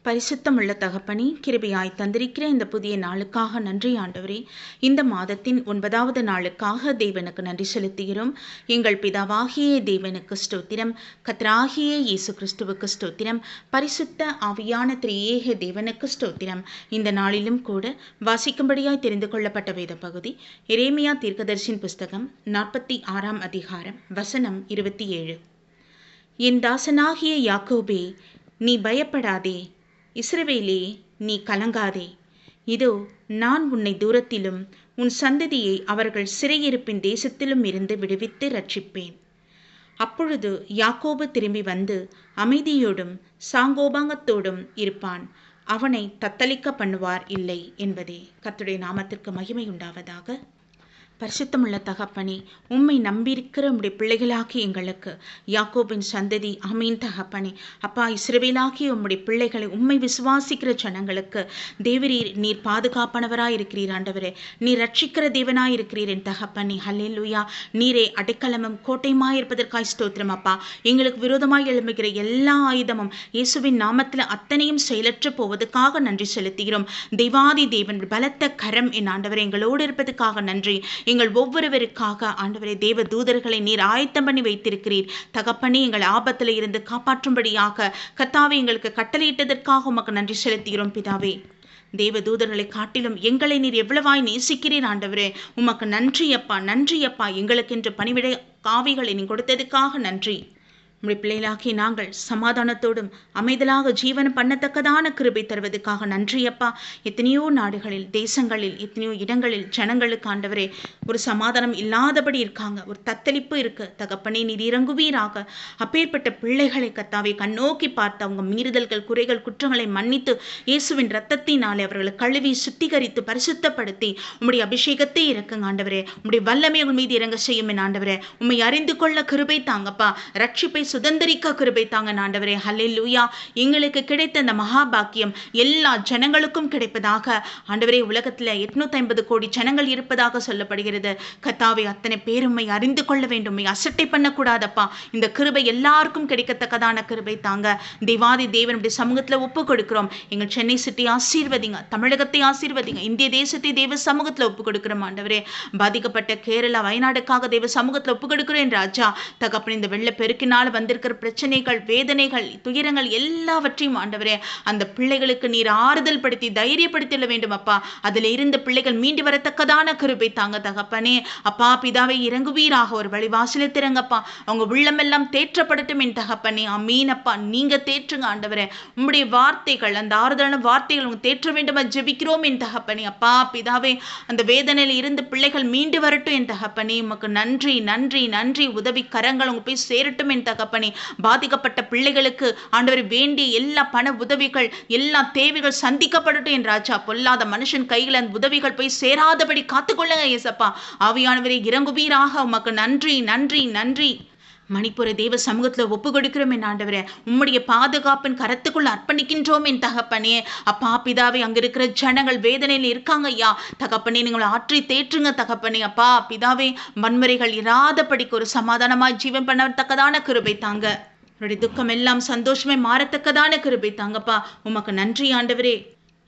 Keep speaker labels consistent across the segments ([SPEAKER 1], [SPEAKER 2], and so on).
[SPEAKER 1] பரிசுத்தமுள்ள தகப்பனே, கிருபையாய் தந்திருக்கிற இந்த புதிய நாளுக்காக நன்றி ஆண்டவரே. இந்த மாதத்தின் 9வது நாளுக்காக தேவனுக்கு நன்றி செலுத்துகிறோம். எங்கள் பிதாவாகிய தேவனுக்கு ஸ்தோத்திரம், கர்த்தராகிய இயேசு கிறிஸ்துவுக்கு ஸ்தோத்திரம், பரிசுத்த ஆவியான திரியேக தேவனுக்கு ஸ்தோத்திரம். இந்த நாளிலும் கூட வாசிக்கும்படியாய் தெரிந்து கொள்ளப்பட்ட வேத பகுதி எரேமியா தீர்க்கதரிசியின் புஸ்தகம் 46ஆம் அதிகாரம் வசனம் 27. என் தாசனாகிய யாக்கோபே, நீ பயப்படாதே, இஸ்ரவேலே, நீ கலங்காதே. இதோ, நான் உன்னை தூரத்திலும் உன் சந்ததியை அவர்கள் சிறையிருப்பின் தேசத்திலும் இருந்து விடுவித்து ரட்சிப்பேன். அப்பொழுது யாக்கோபு திரும்பி வந்து அமைதியோடும் சாங்கோபாங்கத்தோடும் இருப்பான், அவனை தத்தளிக்க பண்ணுவார் இல்லை என்பதே. கர்த்தருடைய நாமத்திற்கு மகிமை உண்டாவதாக. பரிசுத்தமுள்ள தகப்பனே, உம்மை நம்பியிருக்கிற உம்முடைய பிள்ளைகளாகி எங்களுக்கு யாக்கோபின் சந்ததி அமீன் தகப்பனே. அப்பா, இஸ்ரவேலாகிய உம்முடைய பிள்ளைகளை உம்மை விசுவாசிக்கிற ஜனங்களுக்கு தேவரீர் நீர் பாதுகாப்பனவராய் இருக்கிறீர் ஆண்டவரே. நீர் ரட்சிக்கிற தேவனாய் இருக்கிறீர் என் தகப்பனே. ஹல்லேலூயா. நீரே அடைக்கலமும் கோட்டையுமாய் இருப்பதற்காய் ஸ்தோத்திரம் அப்பா. எங்களுக்கு விரோதமாய் எழும்புகிற எல்லா ஆயுதமும் இயேசுவின் நாமத்தில் அத்தனையும் செயலற்று போவதற்காக நன்றி செலுத்துகிறோம். தெய்வாதி தேவன் பலத்த கரம் என் ஆண்டவரே எங்களோடு இருப்பதற்காக நன்றி. எங்கள் ஒவ்வொருவருக்காக ஆண்டவரே தேவ தூதர்களை நீர் ஆயத்தம் பண்ணி வைத்திருக்கிறீர் தகப்பனே. எங்கள் ஆபத்தில் இருந்து காப்பாற்றும்படியாக கர்த்தாவே எங்களுக்கு கட்டளையிட்டதற்காக உமக்கு நன்றி செலுத்துகிறோம் பிதாவே. தேவ தூதர்களை காட்டிலும் எங்களை நீர் எவ்வளவாய் நேசிக்கிறீர் ஆண்டவரே. உமக்கு நன்றி அப்பா, நன்றி அப்பா. எங்களுக்கென்று பணிவிடை காவிகளை நீ கொடுத்ததுக்காக நன்றி. உம்முடைய பிள்ளைகளாகி நாங்கள் சமாதானத்தோடும் அமைதலாக ஜீவனம் பண்ணத்தக்கதான கிருபை தருவதற்காக நன்றி அப்பா. எத்தனையோ நாடுகளில், தேசங்களில், எத்தனையோ இடங்களில் ஜனங்களுக்கு ஆண்டவரே ஒரு சமாதானம் இல்லாதபடி இருக்காங்க, ஒரு தத்தளிப்பு இருக்கு தகப்பனே. நீர் இறங்குவீராக. அப்பேற்பட்ட பிள்ளைகளை கர்த்தாவே கண்ணோக்கி பார்த்து அவங்க மீறுதல்கள், குறைகள், குற்றங்களை மன்னித்து இயேசுவின் இரத்தத்தினாலே அவர்களை கழுவி சுத்திகரித்து பரிசுத்தப்படுத்தி உம்முடைய அபிஷேகத்தை இறக்குங்க ஆண்டவரே. உம்முடைய வல்லமை உங்கள் மீது இறங்க செய்யும் என் ஆண்டவரே. உம்மை அறிந்து கொள்ள கிருபை தாங்கப்பா. ரட்சிப்பை சுதந்திரிக்க கிருபை தாங்க ஆண்டவரே. ஹல்லேலூயா. எங்களுக்கு கிடைத்த இந்த மகாபாக்கியம் எல்லா ஜனங்களுக்கும் கிடைப்பதாக ஆண்டவரே. உலகத்தில் 850 கோடி ஜனங்கள் இருப்பதாக சொல்லப்படுகிறது கர்த்தாவே. அத்தனை பேருமை அறிந்து கொள்ள வேண்டும், அசட்டை பண்ணக்கூடாதப்பா. இந்த கிருபை எல்லாருக்கும் கிடைக்கத்தக்கதான கிருபை தாங்க. தேவாதி தேவனுடைய சமூகத்தில் ஒப்பு கொடுக்கிறோம். எங்கள் சென்னை சிட்டி ஆசீர்வதிங்க, தமிழகத்தை ஆசீர்வதிங்க, இந்திய தேசத்தை தேவ சமூகத்தில் ஒப்பு கொடுக்கிறோம் ஆண்டவரே. பாதிக்கப்பட்ட கேரளா, வயநாடுக்காக தேவ சமூகத்தில் ஒப்பு கொடுக்கிறேன் ராஜா தகப்பன். இந்த வெள்ள பெருக்கினால் வந்திருக்கிற பிரச்சனைகள், வேதனைகள், துயரங்கள் எல்லாவற்றையும் ஆண்டவரே அந்த பிள்ளைகளுக்கு நீர் ஆறுதல் படுத்தி தைரியப்படுத்திட வேண்டும் அப்பா. அதில் இருந்த பிள்ளைகள் மீண்டு வரத்தக்கதான கிருபை தாங்க தகப்பனே. அப்பா பிதாவை இறங்குவீராக. ஒரு வழிவாசலை திறங்கப்பா. அவங்க உள்ளமெல்லாம் தேற்றப்படட்டும் என் தகப்பனே. அமீன் அப்பா. நீங்க தேற்றுங்க ஆண்டவரே. உம்முடைய வார்த்தைகள், அந்த ஆறுதலான வார்த்தைகள் உங்க தேற்ற வேண்டும் ஜெபிக்கிறோம் என் தகப்பனே. அப்பா பிதாவே, அந்த வேதனையில் இருந்து பிள்ளைகள் மீண்டு வரட்டும் என் தகப்பனே. உமக்கு நன்றி, நன்றி, நன்றி. உதவி கரங்கள் உங்க போய் சேரட்டும் என் தகப்பனே. பாதிக்கப்பட்ட பிள்ளைகளுக்கு ஆண்டவர் வேண்டிய எல்லா பண உதவிகள், எல்லா தேவைகள் சந்திக்கப்படட்டும் என் ராஜா. பொல்லாத மனுஷன் கையில் அந்த உதவிகள் போய் சேராதபடி காத்துக்கொள்ளுங்க ஏசப்பா. ஆவியானவரே இறங்குவீராக. உமக்கு நன்றி, நன்றி, நன்றி. மணிப்புர தேவ சமூகத்தில் ஒப்பு கொடுக்கிறோம் என் ஆண்டவரே. உம்முடைய பாதுகாப்பின் கரத்துக்குள் அர்ப்பணிக்கின்றோம் என் தகப்பனே. அப்பா பிதாவே, அங்க இருக்கிற ஜனங்கள் வேதனையில் இருக்காங்க ஐயா தகப்பனே. நீங்கள் ஆற்றி தேற்றுங்க தகப்பனே. அப்பா பிதாவே, வன்முறைகள் இராதபடிக்கு ஒரு சமாதானமாய் ஜீவன் பண்ணத்தக்கதான கிருபை தாங்க. என்னுடைய துக்கம் எல்லாம் சந்தோஷமே மாறத்தக்கதான கிருபை தாங்கப்பா. உமக்கு நன்றி ஆண்டவரே.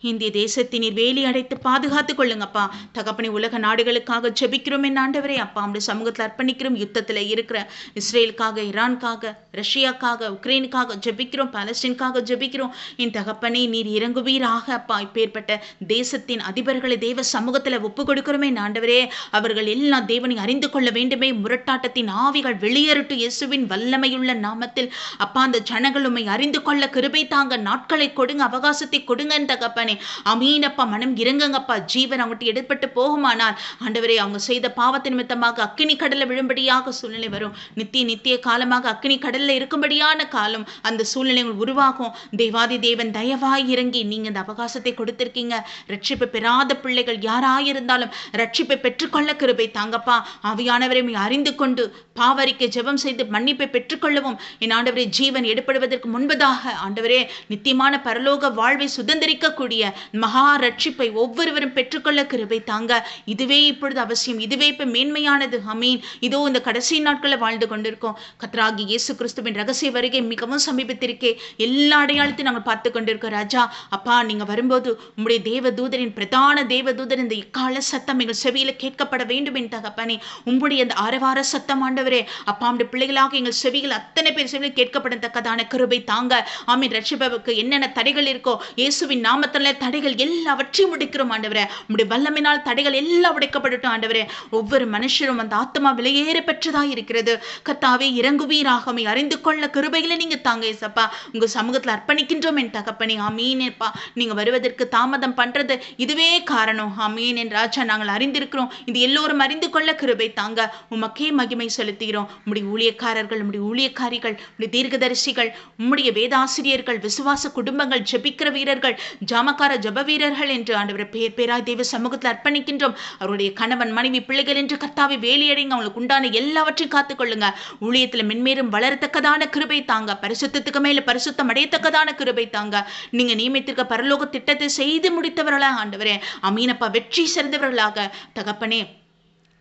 [SPEAKER 1] இந்திய தேசத்தை நீர் வேலி அடைத்து பாதுகாத்துக் கொள்ளுங்கப்பா தகப்பனே. உலக நாடுகளுக்காக ஜெபிக்கிறோம் என் ஆண்டவரே. அப்பா நம்முடைய சமூகத்தில் அர்ப்பணிக்கிறோம். யுத்தத்தில் இருக்கிற இஸ்ரேலுக்காக, ஈரானுக்காக, ரஷ்யாக்காக, உக்ரைனுக்காக ஜெபிக்கிறோம். பாலஸ்தீனுக்காக ஜெபிக்கிறோம் என் தகப்பனே. நீர் இறங்குவீராக அப்பா. இப்பேற்பட்ட தேசத்தின் அதிபர்களை தேவ சமூகத்தில் ஒப்பு கொடுக்கிறோமே என் ஆண்டவரே. அவர்கள் எல்லாம் தேவனை அறிந்து கொள்ள வேண்டுமே. முரட்டாட்டத்தின் ஆவிகள் வெளியேறட்டும் இயேசுவின் வல்லமையுள்ள நாமத்தில். அப்பா அந்த ஜனங்கள் உம்மை அறிந்து கொள்ள கிருபை தாங்க. நாட்களை கொடுங்க, அவகாசத்தை கொடுங்க என் தகப்பனே. அமீனப்பா. மனம் இறங்குங்கப்பா. ஜீவன் அவங்ககிட்ட எடுப்பட்டு போகுமானால் ஆண்டவரே அவங்க செய்த பாவத்தின் நிமித்தமாக அக்கினி கடல்ல விழும்படியாக சூழ்நிலை வரும். நித்திய காலமாக அக்கினி கடல்ல இருக்கும்படியான காலம், அந்த சூழ்நிலைகள் உருவாகும். தேவாதி தேவன் தயவாய் இறங்கி நீங்க இந்த அவகாசத்தை கொடுத்திருக்கீங்க. ரட்சிப்பை பெறாத பிள்ளைகள் யாராயிருந்தாலும் ரட்சிப்பை பெற்றுக்கொள்ள கிருபை தாங்கப்பா. ஆவியானவரை அறிந்து கொண்டு பாவரிக்க ஜெபம் செய்து மன்னிப்பை பெற்றுக்கொள்ளவும் என் ஆண்டவரே ஜீவன் எடுப்படுவதற்கு முன்பதாக ஆண்டவரே நித்தியமான பரலோக வாழ்வை சுதந்திரிக்க கூடிய உம்முடைய மகா ரட்சிப்பை ஒவ்வொருவரும் பெற்றுக்கொள்ள கிருபை தாங்க. இதுவே இப்பொழுது அவசியம், இதுவே இப்ப மேன்மையானது. ஆமீன். இதோ இந்த கடைசி நாட்களில் வாழ்ந்து கொண்டிருக்கோம். கர்த்தராகி இயேசு கிறிஸ்துவின் ரகசிய வருகை மிகவும் சமீபத்திற்கே. எல்லா அடையாளத்தையும் நாங்கள் பார்த்து கொண்டிருக்கோம் ராஜா. அப்பா, நீங்க வரும்போது உம்முடைய தேவதூதரின் பிரதான தேவதூதர் இந்த இக்கால சத்தம் எங்கள் செவியில கேட்கப்பட வேண்டும் என் தகப்பனே. உம்முடைய அந்த ஆரவார சத்தம் ஆண்டவரே அப்பா, நம்முடைய பிள்ளைகளாக எங்கள் செவிகள் அத்தனை பேர் செவியில் கேட்கப்படத்தக்கதான கிருபை தாங்க. ஆமீன். ரட்சிப்பதற்கு என்னென்ன தடைகள் இருக்கோ இயேசுவின் நாமத்திலே தடைகள் எல்லாவற்றையும் முடிக்கிறோம் ஆண்டவரே. உம்முடைய வல்லமையினால் தடைகள் எல்லாம் உடைக்கப்படட்டும் ஆண்டவரே. ஒவ்வொரு மனுஷரும் அந்த ஆத்மா விலையேற பெற்றதாக இருக்கிறது. கர்த்தாவே, இறங்குவீராகவே அறிந்து கொள்ள கிருபைகளை நீங்க தாங்க ஏசப்பா. உங்க சமூகத்தில் அர்ப்பணிக்கின்றோம் என் தகப்பனே. ஆமீனப்பா. நீங்க வருவதற்கு தாமதம் பண்றது இதுவே காரணம். ஆமீன் என் ராஜா. நாங்கள் அறிந்திருக்கிறோம், இது எல்லோரும் அறிந்து கொள்ள கிருபை தாங்க. உமக்கே மகிமை செலுத்துகிறோம். உம்முடைய ஊழியக்காரர்கள், உம்முடைய ஊழியக்காரிகள், உம்முடைய தீர்க்கதரிசிகள், உம்முடைய வேதாசிரியர்கள், விசுவாச குடும்பங்கள், ஜெபிக்கிற வீரர்கள், ஜாமக்கார ஜப வீரர்கள் என்று ஆண்டவரை பேர் பேராய் தேவ சமூகத்தில் அர்ப்பணிக்கின்றோம். அவருடைய கணவன் மனைவி பிள்ளைகள் என்று கர்த்தாவை வேலையடைங்க. அவங்களுக்கு உண்டான எல்லாவற்றையும் காத்துக்கொள்ளுங்க. ஊழியத்தில் மென்மேலும் வளரத்தக்கதான கிருபை தாங்க. பரிசுத்தத்துக்கு மேல பரிசுத்தம் அடையத்தக்கதான கிருபை தாங்க. நீங்க நியமித்திருக்க பரலோக திட்டத்தை செய்து முடித்தவர்களாக ஆண்டவரே. அமீனப்பா, வெற்றி சிறந்தவர்களாக தகப்பனே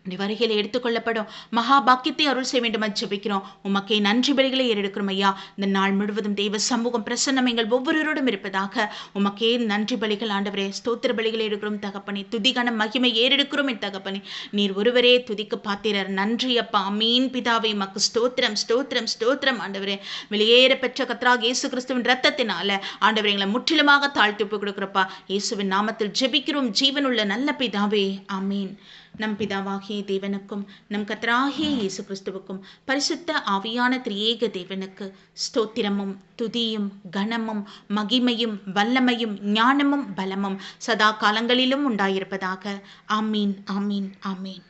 [SPEAKER 1] வருகையில் எடுத்துக்கொள்ளப்படும் மகா பாக்கியத்தை அருள் செய்ய வேண்டும் என்று ஜெபிக்கிறோம். உமக்கே நன்றி பலிகளை ஏறெடுக்கிறோம் ஐயா. இந்த நாள் முழுவதும் தெய்வ சமூகம் பிரசன்னம் எங்கள் ஒவ்வொருவரோடும் இருப்பதாக. உமக்கே நன்றி பலிகள் ஆண்டவரே. ஸ்தோத்திர பலிகளை எடுக்கிறோம் தகப்பனே. துதிகான மகிமை ஏறெடுக்கிறோம் என் தகப்பனே. நீர் ஒருவரே துதிக்கு பாத்திரர். நன்றி அப்பா. அமீன் பிதாவே. மக்கு ஸ்தோத்திரம் ஸ்தோத்திரம் ஸ்தோத்திரம் ஆண்டவரே. வெளியேற பெற்ற கர்த்தராகிய இயேசு கிறிஸ்துவின் ரத்தத்தினால ஆண்டவரே எங்களை முற்றிலுமாக தாழ்த்தி ஒப்புக் கொடுக்கிறப்பா. இயேசுவின் நாமத்தில் ஜெபிக்கிறோம் ஜீவனுள்ள நல்ல பிதாவே. ஆமீன். நம் பிதாவாகிய தேவனுக்கும் நம் கர்த்தராகிய இயேசு கிறிஸ்துவுக்கும் பரிசுத்த ஆவியான திரியேக தேவனுக்கு ஸ்தோத்திரமும் துதியும் கனமும் மகிமையும் வல்லமையும் ஞானமும் பலமும் சதா காலங்களிலும் உண்டாயிருப்பதாக. ஆமீன் ஆமீன் ஆமீன்.